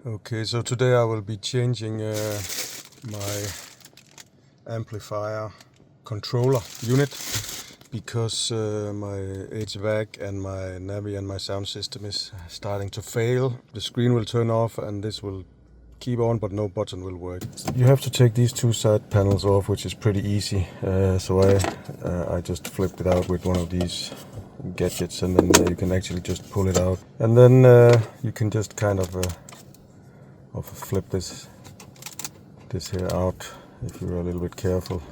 Okay, so today I will be changing my amplifier controller unit because my HVAC and my Navi and my sound system is starting to fail. The screen will turn off and this will keep on, but no button will work. You have to take these two side panels off, which is pretty easy. So I just flipped it out with one of these gadgets, and then you can actually just pull it out, and then you can just kind of flip this here out. If you're a little bit careful,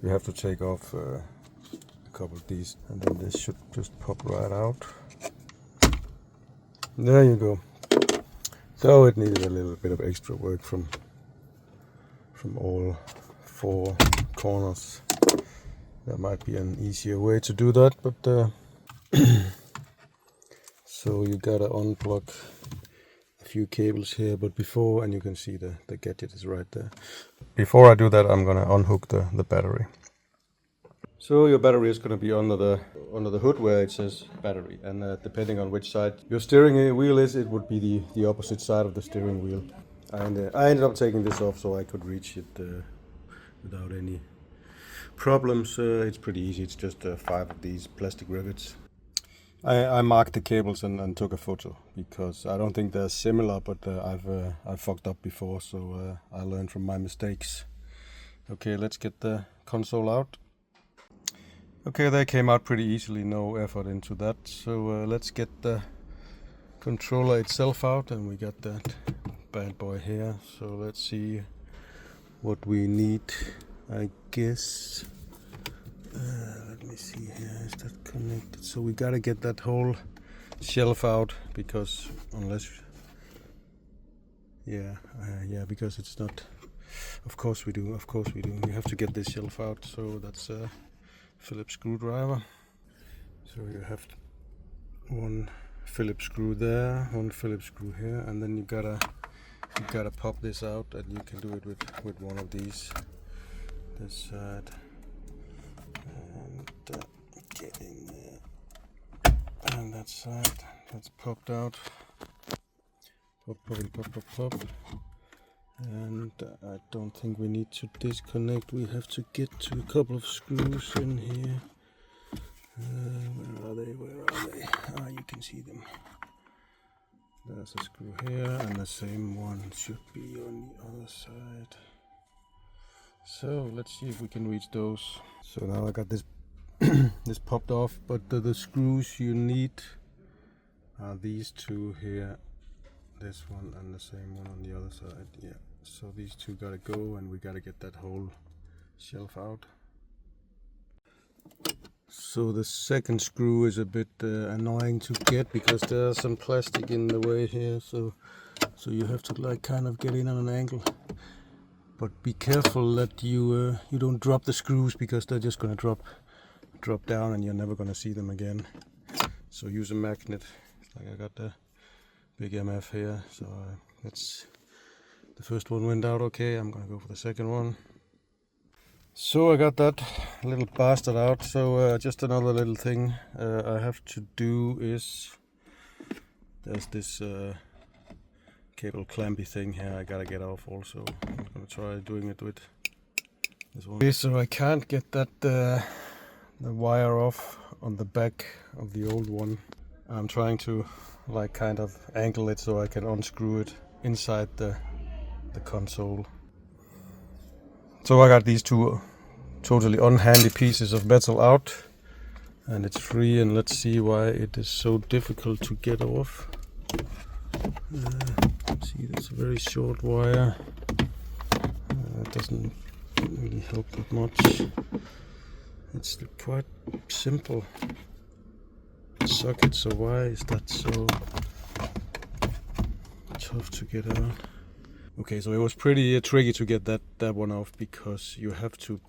you have to take off a couple of these, and then this should just pop right out. There you go. So it needed a little bit of extra work from all four corners. There might be an easier way to do that, but so you gotta unplug a few cables here, but before, and you can see the gadget is right there. Before I do that, I'm gonna unhook the battery. So your battery is gonna be under the hood where it says battery, and depending on which side your steering wheel is, it would be the opposite side of the steering wheel. And I ended up taking this off so I could reach it without any problems. It's pretty easy. It's just 5 of these plastic rivets. I marked the cables and took a photo because I don't think they're similar, but I've fucked up before, so I learned from my mistakes. Okay, let's get the console out. Okay, they came out pretty easily, no effort into that. So let's get the controller itself out, and we got that bad boy here. So let's see what we need. I guess let me see here, is that connected? So we gotta get that whole shelf out, because unless because it's not, of course we do we have to get this shelf out. So that's a Phillips screwdriver. So you have one Phillips screw there, one Phillips screw here, and then you gotta pop this out, and you can do it with one of these, this side, and get in there, and that side, that's popped out, pop, and I don't think we need to disconnect. We have to get to a couple of screws in here. Where are they? Ah, you can see them. There's a screw here, and the same one should be on the other side. So let's see if we can reach those. So now I got this this popped off, but the screws you need are these two here, this one and the same one on the other side. Yeah, so these two gotta go, and we gotta get that whole shelf out. So the second screw is a bit annoying to get because there's some plastic in the way here, so you have to like kind of get in on an angle. But be careful that you don't drop the screws, because they're just gonna drop down and you're never gonna see them again. So use a magnet. Like I got the big MF here, so that's the first one went out okay. I'm gonna go for the second one. So I got that little bastard out. So just another little thing I have to do is, there's this cable clampy thing here I gotta get off also. I'm gonna try doing it with this one. Okay, so I can't get that the wire off on the back of the old one. I'm trying to like kind of angle it so I can unscrew it inside the console. So I got these two totally unhandy pieces of metal out, and it's free, and let's see why it is so difficult to get off. See, that's a very short wire. It doesn't really help that much. It's quite simple socket, so why is that so tough to get out? Okay, so it was pretty tricky to get that one off, because you have to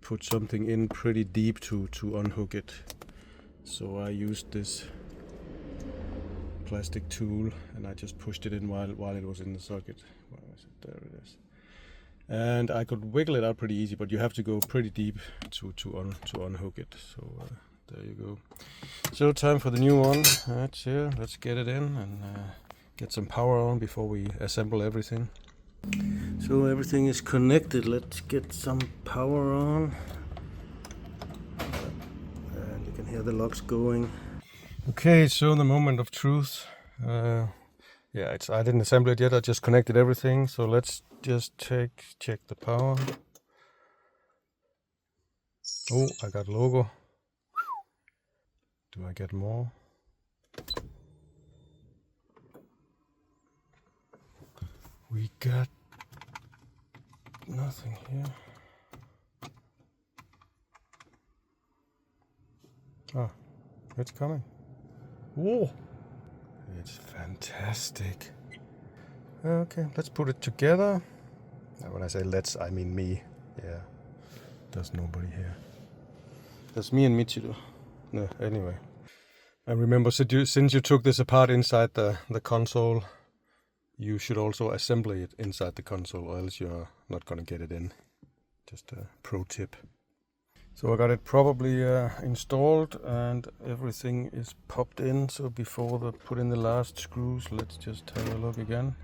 put something in pretty deep to unhook it. So I used this plastic tool, and I just pushed it in while it was in the socket. Where is it? There it is. And I could wiggle it out pretty easy, but you have to go pretty deep to unhook it. So there you go. So time for the new one. That's here. Let's get it in and get some power on before we assemble everything. So everything is connected. Let's get some power on. And you can hear the locks going. Okay, so the moment of truth. Yeah, I didn't assemble it yet. I just connected everything. So let's just check the power. Oh, I got logo. Do I get more? We got nothing here. Ah, it's coming. Whoa! It's fantastic. Okay, let's put it together. When I say let's, I mean me. Yeah, there's nobody here. There's me and Michiru. No, anyway. I remember, since you took this apart inside the console, you should also assemble it inside the console, or else you're not gonna get it in. Just a pro tip. So I got it probably installed and everything is popped in. So before we put in the last screws, let's just have a look again.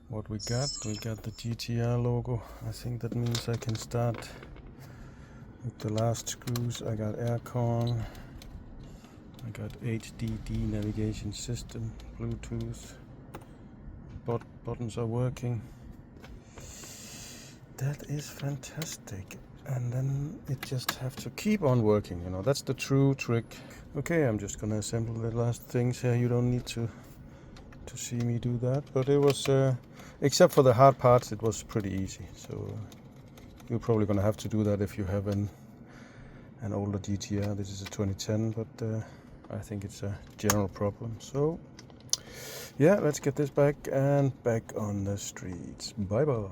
What we got the GTR logo. I think that means I can start with the last screws. I got aircon, I got HDD navigation system, Bluetooth, buttons are working. That is fantastic. And then it just have to keep on working, you know, that's the true trick. Okay, I'm just gonna assemble the last things here. You don't need to see me do that, but it was, except for the hard parts, it was pretty easy. So you're probably gonna have to do that if you have an older GTR. This is a 2010, but I think it's a general problem. So yeah, let's get this back on the streets. Bye bye.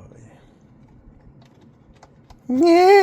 Yeah.